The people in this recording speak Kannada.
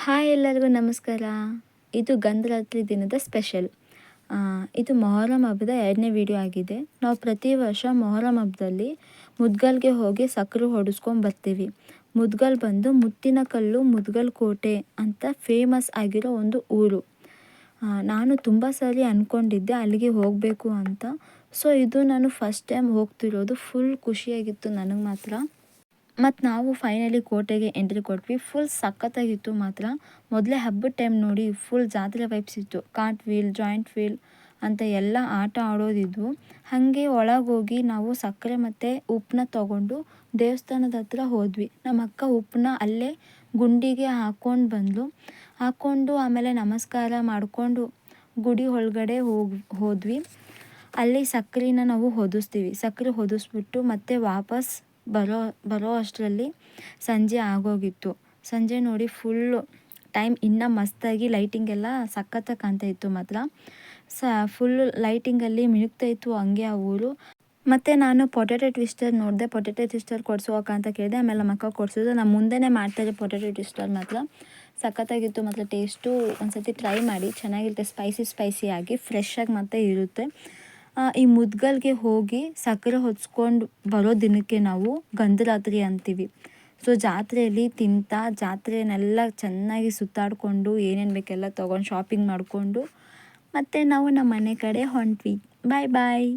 ಹಾಯ್ ಎಲ್ಲರಿಗೂ ನಮಸ್ಕಾರ. ಇದು ಗಂಧರಾತ್ರಿ ದಿನದ ಸ್ಪೆಷಲ್. ಇದು ಮೊಹರಂ ಹಬ್ಬದ 2ನೇ ವಿಡಿಯೋ ಆಗಿದೆ. ನಾವು ಪ್ರತಿ ವರ್ಷ ಮೊಹರಂ ಹಬ್ಬದಲ್ಲಿ ಮುದ್ಗಲ್ಗೆ ಹೋಗಿ ಸಕ್ರೆ ಹೊಡೆಸ್ಕೊಂಡು ಬರ್ತೀವಿ. ಮುದ್ಗಲ್ ಬಂದು ಮುತ್ತಿನ ಕಲ್ಲು ಮುದ್ಗಲ್ ಕೋಟೆ ಅಂತ ಫೇಮಸ್ ಆಗಿರೋ ಒಂದು ಊರು. ನಾನು ತುಂಬ ಸರಿ ಅಂದ್ಕೊಂಡಿದ್ದೆ ಅಲ್ಲಿಗೆ ಹೋಗಬೇಕು ಅಂತ. ಸೊ ಇದು ನಾನು ಫಸ್ಟ್ ಟೈಮ್ ಹೋಗ್ತಿರೋದು. ಫುಲ್ ಖುಷಿಯಾಗಿತ್ತು ನನಗೆ ಮಾತ್ರ. ಮತ್ತು ನಾವು ಫೈನಲಿ ಕೋಟೆಗೆ ಎಂಟ್ರಿ ಕೊಟ್ವಿ. ಫುಲ್ ಸಖತ್ತಾಗಿತ್ತು ಮಾತ್ರ. ಮೊದಲೇ ಹಬ್ಬದ ಟೈಮ್ ನೋಡಿ ಫುಲ್ ಜಾತ್ರೆ ವೈಬ್ಸ್ ಇತ್ತು. ಕಾರ್ಟ್ ವೀಲ್, ಜಾಯಿಂಟ್ ವೀಲ್ ಅಂತ ಎಲ್ಲ ಆಟ ಆಡೋದಿದ್ವು. ಹಾಗೆ ಒಳಗೋಗಿ ನಾವು ಸಕ್ಕರೆ ಮತ್ತು ಉಪ್ಪನ್ನ ತೊಗೊಂಡು ದೇವಸ್ಥಾನದ ಹತ್ರ ಹೋದ್ವಿ. ನಮ್ಮ ಅಕ್ಕ ಉಪ್ಪನ್ನ ಅಲ್ಲೇ ಗುಂಡಿಗೆ ಹಾಕ್ಕೊಂಡು ಆಮೇಲೆ ನಮಸ್ಕಾರ ಮಾಡಿಕೊಂಡು ಗುಡಿ ಒಳಗಡೆ ಹೋದ್ವಿ. ಅಲ್ಲಿ ಸಕ್ಕರೆನ ನಾವು ಹೊದಿಸ್ತೀವಿ. ಸಕ್ಕರೆ ಹೊದಿಸ್ಬಿಟ್ಟು ಮತ್ತೆ ವಾಪಸ್ ಬರೋ ಅಷ್ಟರಲ್ಲಿ ಸಂಜೆ ಆಗೋಗಿತ್ತು. ಸಂಜೆ ನೋಡಿ ಫುಲ್ಲು ಟೈಮ್ ಇನ್ನೂ ಮಸ್ತಾಗಿ ಲೈಟಿಂಗ್ ಎಲ್ಲ ಸಖತ್ತಾಗಿ ಕಾಣ್ತಾ ಇತ್ತು ಮಾತ್ರ. ಫುಲ್ ಲೈಟಿಂಗಲ್ಲಿ ಮಿನುಗ್ತಾ ಇತ್ತು ಹಂಗೆ ಆ ಊರು. ಮತ್ತು ನಾನು ಪೊಟ್ಯಾಟೊ ಟ್ವಿಸ್ಟರ್ ನೋಡಿದೆ. ಪೊಟ್ಯಾಟೊ ಟ್ವಿಸ್ಟರ್ ಕೊಡಿಸೋಕ ಅಂತ ಕೇಳಿದೆ. ಆಮೇಲೆ ನಮ್ಮ ಅಕ್ಕ ಕೊಡಿಸಿದ್ರು. ನಮ್ಮ ಮುಂದೆನೇ ಮಾಡ್ತಾರೆ ಪೊಟ್ಯಾಟೊ ಟ್ವಿಸ್ಟರ್ ಮಾತ್ರ. ಸಖತ್ತಾಗಿತ್ತು ಮಾತ್ರ. ಟೇಸ್ಟು ಒಂದ್ಸತಿ ಟ್ರೈ ಮಾಡಿ, ಚೆನ್ನಾಗಿರುತ್ತೆ. ಸ್ಪೈಸಿ ಫ್ರೆಶ್ಶಾಗಿ ಮತ್ತೆ ಇರುತ್ತೆ. ಈ ಮುದ್ಗಲ್ಗೆ ಹೋಗಿ ಸಕ್ಕರೆ ಹೊಚ್ಕೊಂಡು ಬರೋ ದಿನಕ್ಕೆ ನಾವು ಗಂಧರಾತ್ರಿ ಅಂತೀವಿ. ಸೊ ಜಾತ್ರೆಯಲ್ಲಿ ಜಾತ್ರೆನೆಲ್ಲ ಚೆನ್ನಾಗಿ ಸುತ್ತಾಡಿಕೊಂಡು ಏನೇನು ಬೇಕೆಲ್ಲ ತೊಗೊಂಡು ಶಾಪಿಂಗ್ ಮಾಡಿಕೊಂಡು ಮತ್ತು ನಾವು ನಮ್ಮ ಮನೆ ಕಡೆ ಹೊಂಟ್ವಿ. ಬಾಯ್ ಬಾಯ್.